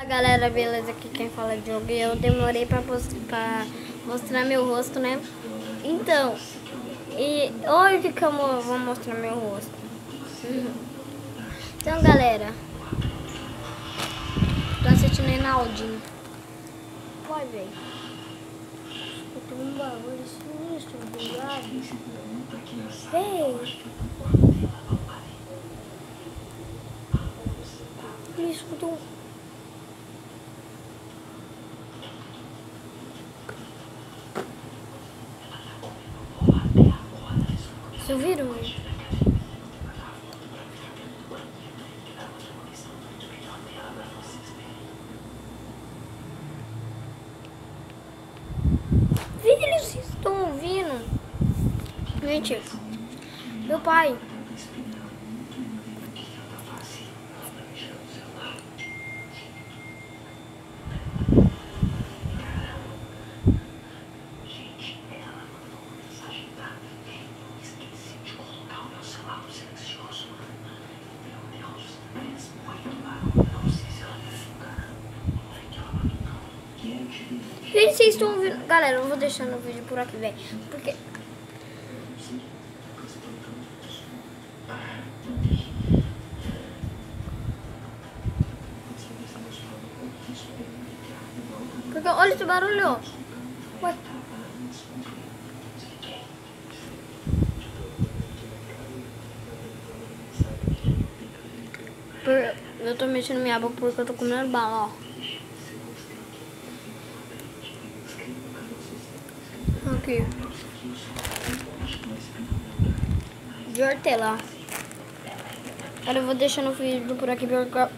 Fala galera, beleza? Aqui quem fala é Diogo e eu demorei pra mostrar meu rosto, né? Então, e hoje que eu vou mostrar meu rosto. Então galera, tô assistindo Reinaldinho. Pode ver. Escuta um barulho sinistro do lado. Vem! Me escuta um... Vocês ouviram? Eles estão ouvindo. Gente, meu pai. Gente, vocês estão ouvindo? Galera, eu vou deixando o vídeo por aqui, velho. Porque... olha esse barulho. Ué. Eu tô mexendo minha boca porque eu tô comendo bala, ó. Aqui. De hortelã. Agora eu vou deixando o vídeo por aqui porque